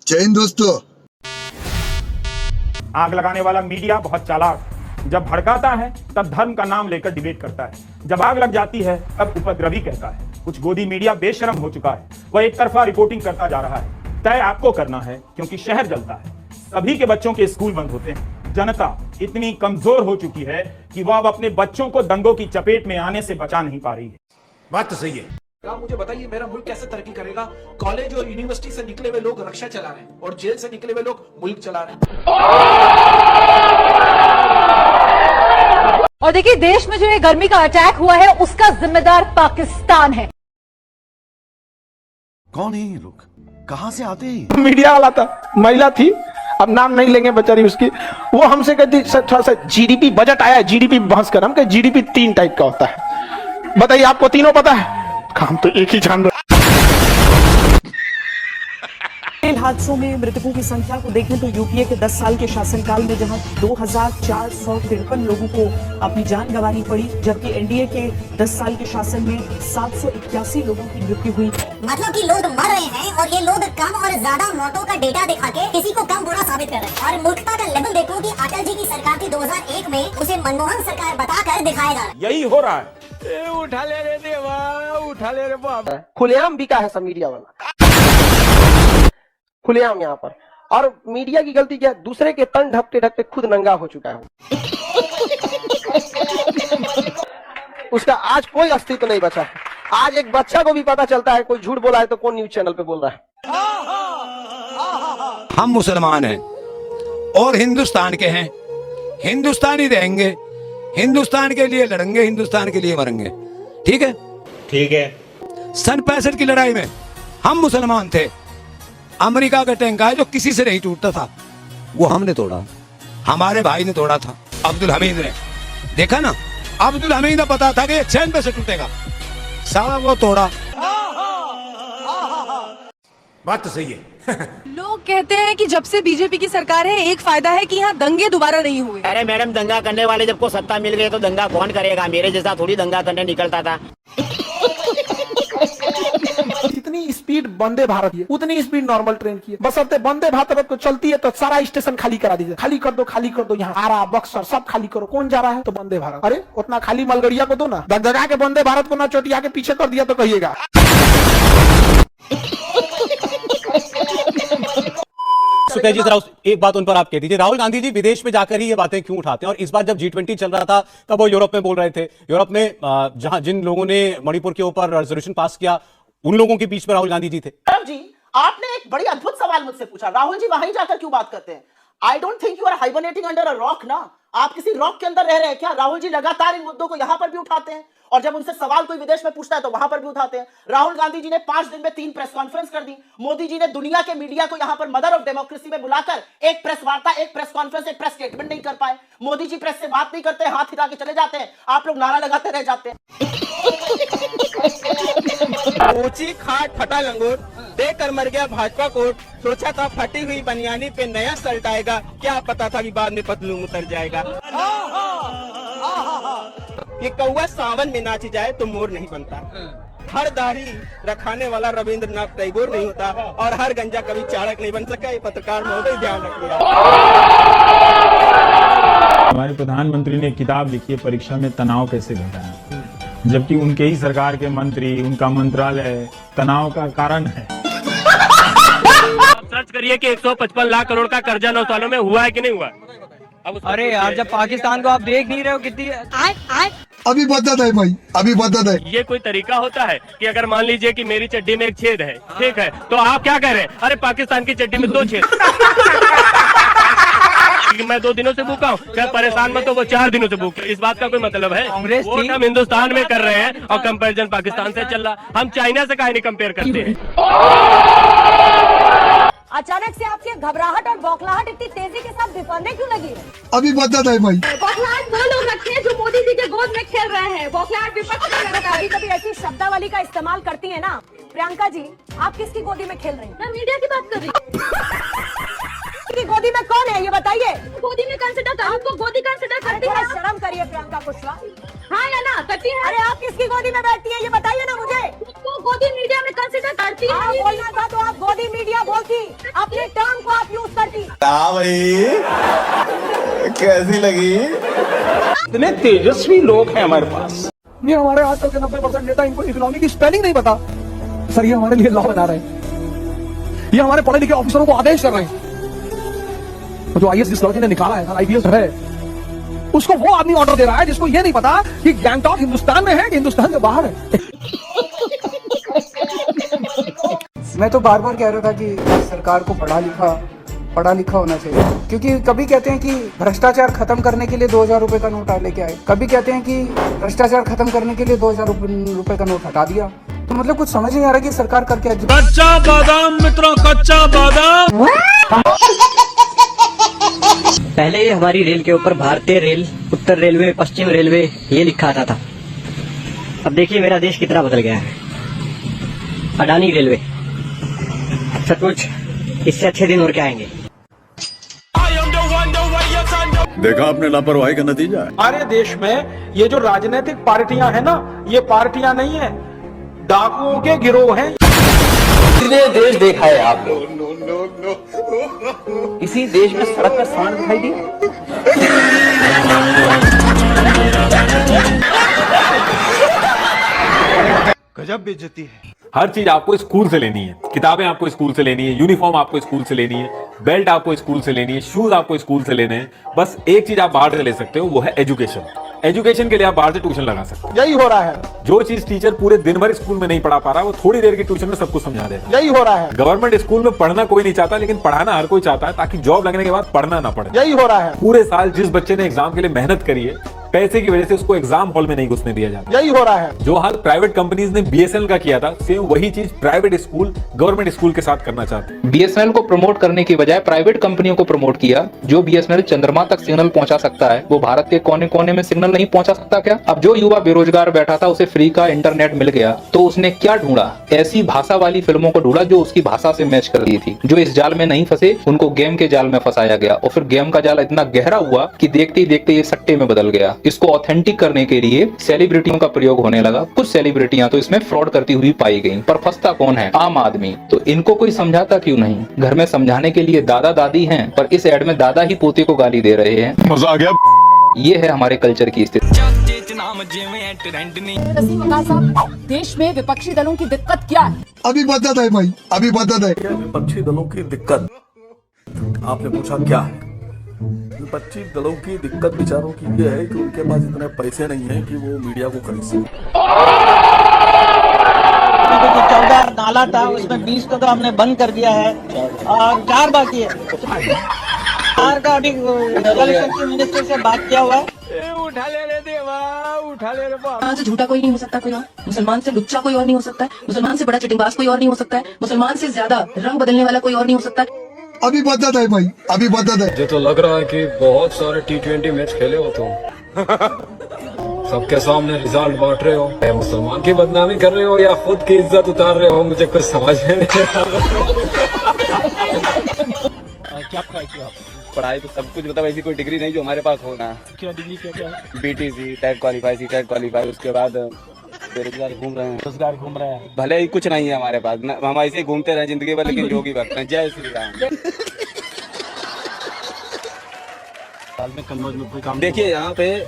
जय हिंद दोस्तों। आग लगाने वाला मीडिया बहुत चालाक, जब भड़काता है तब धर्म का नाम लेकर डिबेट करता है, जब आग लग जाती है तब उपद्रवी कहता है। कुछ गोदी मीडिया बेशरम हो चुका है, वह एक तरफा रिपोर्टिंग करता जा रहा है। तय आपको करना है क्योंकि शहर जलता है, सभी के बच्चों के स्कूल बंद होते हैं। जनता इतनी कमजोर हो चुकी है कि वह अब अपने बच्चों को दंगों की चपेट में आने से बचा नहीं पा रही है। बात तो सही है। आप मुझे बताइए, मेरा मुल्क कैसे तरक्की करेगा? कॉलेज और यूनिवर्सिटी से निकले हुए लोग रक्षा चला रहे हैं और जेल से निकले हुए लोग मुल्क चला रहे हैं। और देखिए, देश में जो ये गर्मी का अटैक हुआ है उसका जिम्मेदार पाकिस्तान है। कौन है ये लोग, कहां से आते हैं? मीडिया वाला था, महिला थी, अब नाम नहीं लेंगे बेचारी उसकी। वो हमसे कहती थोड़ा सा जीडीपी बजट आया है, जीडीपी बहस कर। हम कहे जीडीपी 3 टाइप का होता है, बताइए आपको तीनों पता है? काम तो एक ही जान रहा। रेल हादसों में मृतकों की संख्या को देखें तो यूपीए के 10 साल के शासनकाल में जहां 2453 लोगों को अपनी जान गंवानी पड़ी, जबकि एनडीए के 10 साल के शासन में 781 लोगों की मृत्यु हुई। मतलब कि लोग मर रहे हैं और ये लोग कम और ज्यादा मौतों का डेटा दिखा के किसी को कम बुरा साबित कर रहे हैं। और मूर्खता का लेवल देखो कि अटल जी की सरकार थी 2001 में, उसे मनमोहन सरकार बताकर दिखाया जा रहा है। यही हो रहा है। उठा ले रे देवा, उठा ले रे बाबा। खुलेआम बिका है सब मीडिया वाला, खुलेआम यहाँ पर। और मीडिया की गलती क्या है? दूसरे के तन ढकते ढकते खुद नंगा हो चुका है। उसका आज कोई अस्तित्व नहीं बचा है। आज एक बच्चा को भी पता चलता है कोई झूठ बोला है तो कौन न्यूज चैनल पे बोल रहा है। हम मुसलमान हैं और हिंदुस्तान के हैं, हिंदुस्तानी रहेंगे, हिंदुस्तान के लिए लड़ेंगे, हिंदुस्तान के लिए मरेंगे। ठीक है? ठीक है। सन 65 की लड़ाई में हम मुसलमान थे। अमेरिका का टैंक है जो किसी से नहीं टूटता था, वो हमने तोड़ा, हमारे भाई ने तोड़ा था, अब्दुल हमीद ने। देखा ना, अब्दुल हमीद ने पता था कि ये चैन पे से टूटेगा, सारा वो तोड़ा। बात तो सही है। लोग कहते हैं कि जब से बीजेपी की सरकार है एक फायदा है कि यहाँ दंगे दोबारा नहीं हुए। अरे मैडम, दंगा करने वाले जब को सत्ता मिल गई तो दंगा कौन करेगा? मेरे जैसा थोड़ी दंगा करने निकलता था। जितनी स्पीड वंदे भारत की है उतनी स्पीड नॉर्मल ट्रेन की है। बस अब वंदे भारत को चलती है तो सारा स्टेशन खाली करा दीजिए, खाली कर दो, खाली कर दो। यहाँ आरा बक्सर सब खाली करो। कौन जा रहा है? तो वंदे भारत। अरे उतना खाली मलगड़िया को दो ना, दगदगा के वंदे भारत को ना चोटिया के पीछे कर दिया तो कहिएगा। सुखदेव जी, जरा एक बात उन पर आप कह दीजिए, राहुल गांधी जी विदेश में जाकर ही ये बातें क्यों उठाते हैं? और इस बार जब G20 चल रहा था तब वो यूरोप में बोल रहे थे। यूरोप में जहां जिन लोगों ने मणिपुर के ऊपर रेजोल्यूशन पास किया, उन लोगों के बीच में राहुल गांधी जी थे। जी, आपने एक बड़ी अद्भुत सवाल मुझसे पूछा, राहुल जी वहां जाकर क्यों बात करते हैं? I don't think you are hibernating under a rock ना। आप किसी रॉक के अंदर रह रहे हैं क्या? राहुल जी लगातार इन मुद्दों को यहाँ पर भी उठाते हैं और जब उनसे सवाल कोई विदेश में पूछता है तो वहां पर भी उठाते हैं। राहुल गांधी जी ने 5 दिन में 3 प्रेस कॉन्फ्रेंस कर दी। मोदी जी ने दुनिया के मीडिया को यहाँ पर मदर ऑफ डेमोक्रेसी में बुलाकर एक प्रेस वार्ता, एक प्रेस कॉन्फ्रेंस, एक प्रेस स्टेटमेंट नहीं कर पाए। मोदी जी प्रेस से बात नहीं करते, हाथ हिला के चले जाते हैं, आप लोग नारा लगाते रह जाते हैं। ऊंची खाट फटा लंगोट, देकर मर गया भाजपा कोट, सोचा था फटी हुई बनियानी पे नया शर्ट आएगा, क्या पता था कि बाद में पतलून उतर जाएगा। कि कौवा सावन में नाची जाए तो मोर नहीं बनता, हर दाढ़ी रखाने वाला रविंद्रनाथ टैगोर नहीं होता और हर गंजा कभी चाणक्य नहीं बन सका। ये पत्रकार महोदय ध्यान रखिएगा। हमारे प्रधानमंत्री ने किताब लिखी है, परीक्षा में तनाव कैसे घटाएं, जबकि उनके ही सरकार के मंत्री, उनका मंत्रालय तनाव का कारण है। आप सर्च करिए कि 155 लाख करोड़ का कर्जा 9 सालों में हुआ है कि नहीं हुआ। अरे यार, जब पाकिस्तान को आप देख नहीं रहे हो कितनी अभी बदत है भाई, अभी बदत है। ये कोई तरीका होता है कि अगर मान लीजिए कि मेरी चड्डी में एक छेद है, ठीक है, तो आप क्या कह रहे हैं? अरे पाकिस्तान की चड्डी में 2 छेद। मैं 2 दिनों से भूखा हूँ, क्या परेशान मत हो, वो 4 दिनों से भूखा। इस बात का कोई मतलब है? कांग्रेस वोट हम हिंदुस्तान में कर रहे हैं और कंपैरिजन पाकिस्तान से चल रहा। हम चाइना से काहे नहीं कंपेयर करते हैं? अचानक से आपकी घबराहट और बौखलाहट इतनी तेजी के साथ बिफरने क्यों लगी है? अभी बदत है भाई। बौखलाहट वो लोग रखते हैं जो मोदी जी के गोद में खेल रहे हैं। बौखलाहट विपक्ष का लगता है। कभी ऐसी शब्दावली का इस्तेमाल करती है ना। प्रियंका जी, आप किसकी गोदी में खेल रही हैं? मैं मीडिया की बात कर रही हूँ। गोदी में कौन है ये बताइए? गोदी में कंसिडर कर, आपको गोदी कंसिडर करती है? शर्म करिए प्रियंका कुशवाहा। हाँ या ना करती है? अरे आप किसकी गोदी में बैठती है ये बताइए ना मुझे। गोदी मीडिया में कंसिडर करती है? बोलना था तो आप गोदी मीडिया बोलती। अपने टर्म को आप यूज करती। भाई कैसी लगी? इतने तेजस्वी लोग हैं हमारे पास। ये हमारे आजकल के 90% नेता इनको इकोनॉमी की स्पेलिंग नहीं पता। सर ये हमारे लिए लॉ बना रहे हैं, ये हमारे पढ़े लिखे ऑफिसरों को आदेश कर रहे हैं। जो आईएएस जिस लड़के ने निकाला है, आईपीएस है, उसको वो आदमी ऑर्डर दे रहा है जिसको ये नहीं पता कि गैंगटॉक हिंदुस्तान में है कि हिंदुस्तान के बाहर है। मैं तो बार बार कह रहा था कि सरकार को पढ़ा लिखा होना चाहिए, क्योंकि कभी कहते हैं कि भ्रष्टाचार खत्म करने के लिए 2000 रुपए का नोट लेके आए, कभी कहते हैं कि भ्रष्टाचार खत्म करने के लिए 2000 रुपए का नोट हटा दिया। तो मतलब कुछ समझ नहीं आ रहा कि सरकार कर क्या। कच्चा बादाम मित्रों, कच्चा बादाम। पहले ये हमारी रेल के ऊपर भारतीय रेल, उत्तर रेलवे, पश्चिम रेलवे ये लिखा आता था। अब देखिए मेरा देश कितना बदल गया है। अडानी रेलवे। सचमुच इससे अच्छे दिन और क्या आएंगे। देखा आपने लापरवाही का नतीजा है। हमारे देश में ये जो राजनीतिक पार्टियां हैं ना, ये पार्टियां नहीं है, डाकुओं के गिरोह हैं। कितने देश देखा है आप लोग? इसी देश में सड़क पर सांड दिखाई दी। गजब बेइज्जती है। हर चीज आपको स्कूल से लेनी है। किताबें आपको स्कूल से लेनी है, यूनिफॉर्म आपको स्कूल से लेनी है, बेल्ट आपको स्कूल से लेनी है, शूज आपको स्कूल से लेने हैं। बस एक चीज आप बाहर से ले सकते हो, वो है एजुकेशन। एजुकेशन के लिए आप बाहर से ट्यूशन लगा सकते हो। यही हो रहा है। जो चीज टीचर पूरे दिन भर स्कूल में नहीं पढ़ा पा रहा, वो थोड़ी देर की ट्यूशन में सब कुछ समझा दे। यही हो रहा है। गवर्नमेंट स्कूल में पढ़ना कोई नहीं चाहता, लेकिन पढ़ाना हर कोई चाहता है, ताकि जॉब लगने के बाद पढ़ना ना पड़े। यही हो रहा है। पूरे साल जिस बच्चे ने एग्जाम के लिए मेहनत करी है, पैसे की वजह से उसको एग्जाम हॉल में नहीं घुसने दिया जाता। यही हो रहा है। जो हाल प्राइवेट कंपनीज ने बीएसएनएल का किया था, सेम वही चीज प्राइवेट स्कूल गवर्नमेंट स्कूल के साथ करना चाहते हैं। बीएसएनएल को प्रमोट करने की बजाय प्राइवेट कंपनियों को प्रमोट किया। जो बीएसएनएल चंद्रमा तक सिग्नल पहुंचा सकता है, वो भारत के कोने कोने में सिग्नल नहीं पहुंचा सकता क्या? अब जो युवा बेरोजगार बैठा था, उसे फ्री का इंटरनेट मिल गया, तो उसने क्या ढूंढा? ऐसी भाषा वाली फिल्मों को ढूंढा जो उसकी भाषा से मैच कर रही थी। जो इस जाल में नहीं फंसे, उनको गेम के जाल में फंसाया गया, और फिर गेम का जाल इतना गहरा हुआ कि देखते ही देखते ये सट्टे में बदल गया। इसको ऑथेंटिक करने के लिए सेलिब्रिटियों का प्रयोग होने लगा। कुछ सेलिब्रिटियां तो इसमें फ्रॉड करती हुई पाई गई, पर फंसता कौन है? आम आदमी। तो इनको कोई समझाता क्यों नहीं? घर में समझाने के लिए दादा दादी हैं, पर इस एड में दादा ही पोते को गाली दे रहे हैं। मजा आ गया। ये है हमारे कल्चर की स्थिति। देश में विपक्षी दलों की दिक्कत क्या है? अभी बता है भाई, अभी बता है। विपक्षी दलों की दिक्कत आपने पूछा क्या है? विपक्षी दलों की दिक्कत बेचारों की ये है कि उनके पास इतने पैसे नहीं है कि वो मीडिया को खरीद सके। 14 नाला था, उसमें 20 को तो हमने बंद कर दिया है और 4 बाकी है। 4 का अभी मिनिस्टर से बात किया हुआ है। उठा ले रे देवा, उठा ले रे बाप। मुसलमान से झूठा कोई नहीं हो सकता, कोई और मुसलमान से लुच्चा कोई और नहीं हो सकता है, मुसलमान से बड़ा चिटिंगबाज कोई और नहीं हो सकता है, मुसलमान से ज्यादा रंग बदलने वाला कोई और नहीं हो सकता है। अभी बता है भाई, अभी बता है। मुझे तो लग रहा है कि बहुत सारे T20 मैच खेले हो तुम। सबके सामने रिजल्ट बांट रहे हो, मुसलमान की बदनामी कर रहे हो या खुद की इज्जत उतार रहे हो, मुझे कुछ समझ में नहीं आ रहा। क्या पढ़ाई की पढ़ाई तो सब कुछ, मतलब ऐसी कोई डिग्री नहीं जो हमारे पास होना। क्या डिग्री? क्या BTC, टेट क्वालिफाई, C-टेट क्वालिफाई, उसके बाद बेरोजगार घूम रहे हैं, रोजगार घूम रहे हैं। भले ही कुछ नहीं है हमारे पास, हम ऐसे ही घूमते रहे जिंदगी भर, लेकिन योगी भक्त हैं। जय श्री राम। देखिए यहाँ पे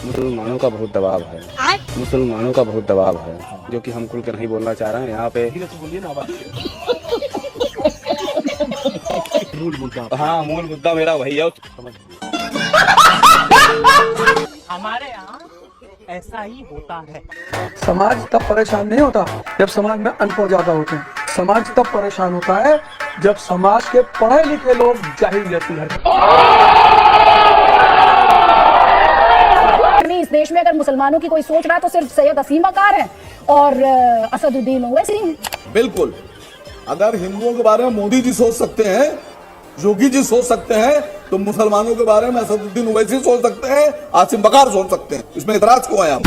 मुसलमानों का बहुत दबाव है, मुसलमानों का बहुत दबाव है, जो कि हम खुल कर नहीं बोलना चाह रहे हैं यहाँ पे। मूल मुद्दा, हाँ मूल मुद्दा मेरा वही है। हमारे यहाँ ऐसा ही होता है। समाज तब परेशान नहीं होता जब समाज में अनपढ़ ज्यादा होते हैं। समाज तब परेशान होता है जब समाज के पढ़े लिखे लोग जाहिल जैसी हरकत। इस देश में अगर मुसलमानों की कोई सोच रहा है तो सिर्फ सैयद असीम बकार है और असदुद्दीन ओवैसी। बिल्कुल, अगर हिंदुओं के बारे में मोदी जी सोच सकते हैं, योगी जी सोच सकते हैं, तो मुसलमानों के बारे में असदुद्दीन ओवैसी सोच सकते हैं, आसिम बकार सोच सकते हैं। इसमें इतराज क्यों है?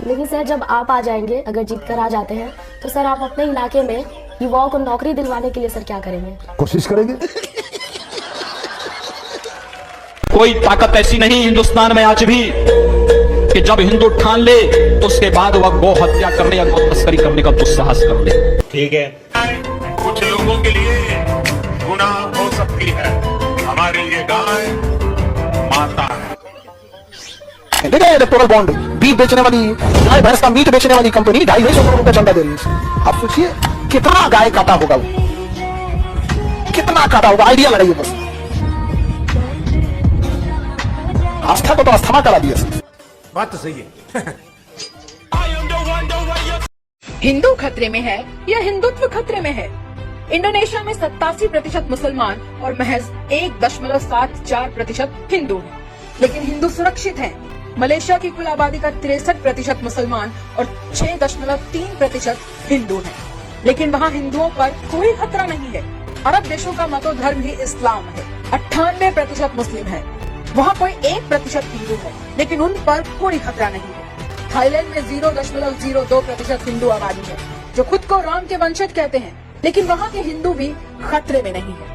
लेकिन सर जब आप आ जाएंगे, अगर जीत कर आ जाते हैं, तो सर आप अपने इलाके में युवाओं को नौकरी दिलवाने के लिए सर क्या करेंगे? कोशिश करेंगे। कोई ताकत ऐसी नहीं हिंदुस्तान में आज भी कि जब हिंदू ठान ले तो उसके बाद वह गौ हत्या करने या गौ तस्करी करने का दुस्साहस कर ले। ठीक है, कुछ लोगों के लिए गाय माता है। देखा है इलेक्टोरल बॉन्ड, बीफ बेचने वाली, गाय भैंस का मीट बेचने वाली कंपनी 250 करोड़ रुपए चंदा दे रही है। आप सोचिए कितना गाय काटा होगा वो, कितना काटा होगा, आइडिया लगाइए बस। आस्था को तो अस्थमा करा दिया। बात तो सही है। हिंदू खतरे में है या हिंदुत्व खतरे में है? इंडोनेशिया में 87% मुसलमान और महज 1.74% हिंदू हैं, लेकिन हिंदू सुरक्षित हैं। मलेशिया की कुल आबादी का 63% मुसलमान और 6.3% हिंदू हैं, लेकिन वहाँ हिंदुओं पर कोई खतरा नहीं है। अरब देशों का मतोधर्म ही इस्लाम है। 98% मुस्लिम है, वहाँ कोई 1% हिंदू है, लेकिन उन पर कोई खतरा नहीं है। थाईलैंड में 0.02% हिंदू आबादी है, जो खुद को राम के वंशज कहते हैं, लेकिन वहाँ के हिंदू भी खतरे में नहीं है।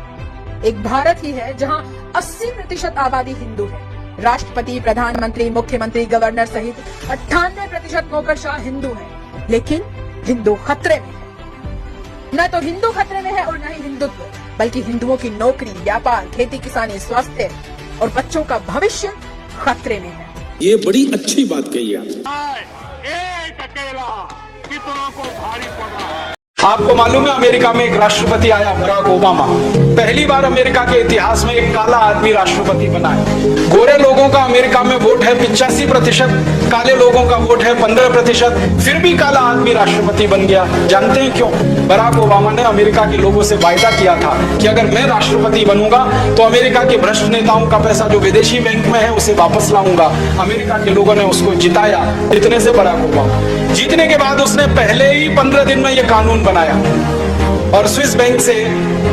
एक भारत ही है जहाँ 80% आबादी हिंदू है। राष्ट्रपति, प्रधानमंत्री, मुख्यमंत्री, गवर्नर सहित 98% नौकरशाह हिंदू हैं, लेकिन हिंदू खतरे में है। न तो हिंदू खतरे में है और न ही हिंदुत्व, बल्कि हिंदुओं की नौकरी, व्यापार, खेती किसानी, स्वास्थ्य और बच्चों का भविष्य खतरे में है। ये बड़ी अच्छी बात कही है। एक अकेला कितनों को भारी पड़ रहा है। आपको मालूम है अमेरिका में एक राष्ट्रपति आया, बराक ओबामा। पहली बार अमेरिका के इतिहास में एक काला आदमी राष्ट्रपति बना है। गोरे लोगों का अमेरिका में वोट है 85%, काले लोगों का वोट है 15%, फिर भी काला आदमी राष्ट्रपति बन गया। जानते हैं क्यों? बराक ओबामा ने अमेरिका के लोगों से वायदा किया था कि अगर मैं राष्ट्रपति बनूंगा तो अमेरिका के भ्रष्ट नेताओं का पैसा जो विदेशी बैंक में है उसे वापस लाऊंगा। अमेरिका के लोगों ने उसको जिताया। इतने से बराक ओबामा जीतने के बाद उसने पहले ही 15 दिन में यह कानून बनाया और स्विस बैंक से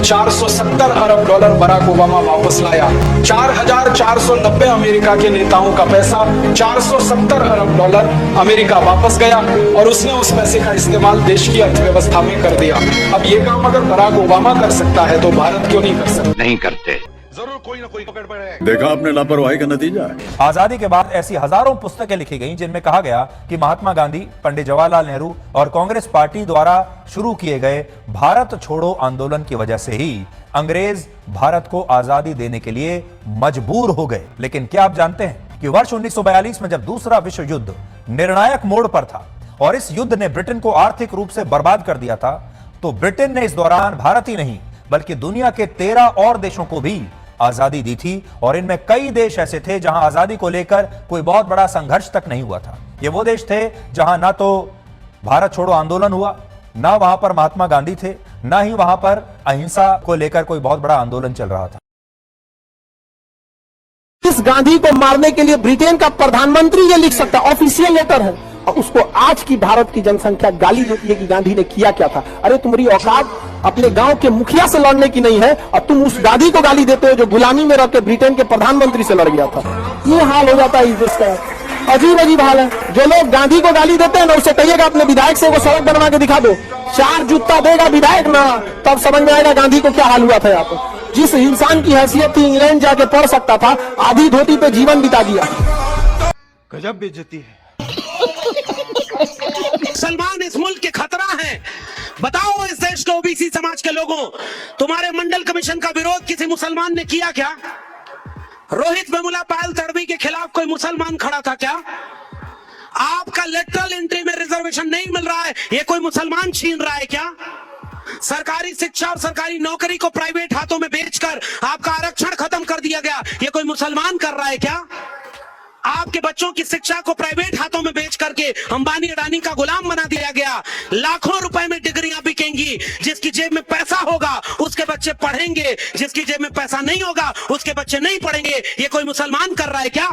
470 अरब डॉलर बराक ओबामा वापस लाया। 4,490 अमेरिका के नेताओं का पैसा, 470 अरब डॉलर अमेरिका वापस गया और उसने उस पैसे का इस्तेमाल देश की अर्थव्यवस्था में कर दिया। अब ये काम अगर बराक ओबामा कर सकता है तो भारत क्यों नहीं कर सकता? नहीं करते। जरूर कोई ना कोई पकड़ पड़े। देखा आपने लापरवाही का नतीजा है। आजादी के बाद ऐसी हजारों पुस्तकें लिखी गईं जिनमें कहा गया कि महात्मा गांधी, पंडित जवाहरलाल नेहरू और कांग्रेस पार्टी द्वारा शुरू किए गए भारत छोड़ो आंदोलन की वजह से ही अंग्रेज भारत को आजादी देने के लिए मजबूर हो गए। लेकिन क्या आप जानते हैं कि वर्ष 1942 में जब दूसरा विश्व युद्ध निर्णायक मोड़ पर था और इस युद्ध ने ब्रिटेन को आर्थिक रूप से बर्बाद कर दिया था, तो ब्रिटेन ने इस दौरान भारत ही नहीं बल्कि दुनिया के 13 और देशों को भी आजादी दी थी और इनमें कई देश ऐसे थे जहां आजादी को लेकर कोई बहुत बड़ा संघर्ष तक नहीं हुआ था। ये वो देश थे जहां ना तो भारत छोड़ो आंदोलन हुआ, ना वहां पर महात्मा गांधी थे, ना ही वहां पर अहिंसा को लेकर कोई बहुत बड़ा आंदोलन चल रहा था। इस गांधी को मारने के लिए ब्रिटेन का प्रधानमंत्री ये लिख सकता, ऑफिशियल लेटर है, और उसको आज की भारत की जनसंख्या गाली देती है कि गांधी ने किया क्या था। अरे तुम्हारी औकात अपने गांव के मुखिया से लड़ने की नहीं है और तुम उस गांधी को गाली देते हो जो गुलामी में रह के ब्रिटेन के प्रधानमंत्री से लड़ गया था। ये हाल हो जाता है इस देश का। अजीब अजीब हाल है। जो लोग गांधी को गाली देते हैं ना, उससे कहिएगा अपने विधायक से वो सड़क बनवा के दिखा दो, 4 जूता देगा विधायक ना, तब समझ में आएगा गांधी को क्या हाल हुआ था। यहाँ पर जिस इंसान की हैसियत थी इंग्लैंड जाके पढ़ सकता था, आधी धोती पे जीवन बिता दिया। गजब बेइज्जती है। मुसलमान इस मुल्क के खतरा हैं। बताओ इस देश के ओबीसी समाज के लोगों, तुम्हारे मंडल कमीशन का विरोध किसी मुसलमान ने किया क्या? रोहित वेमुला पायल तड़वी के खिलाफ कोई मुसलमान खड़ा था क्या? आपका लेटरल एंट्री में रिजर्वेशन नहीं मिल रहा है, ये कोई मुसलमान छीन रहा है क्या? सरकारी शिक्षा और सरकारी नौकरी को प्राइवेट हाथों में बेचकर आपका आरक्षण खत्म कर दिया गया, ये कोई मुसलमान कर रहा है क्या? आपके बच्चों की शिक्षा को प्राइवेट हाथों में बेच करके अंबानी अडानी का गुलाम बना दिया गया। लाखों रुपए में डिग्रियां बिकेंगी। जिसकी जेब में पैसा होगा उसके बच्चे पढ़ेंगे, जिसकी जेब में पैसा नहीं होगा उसके बच्चे नहीं पढ़ेंगे। ये कोई मुसलमान कर रहा है क्या?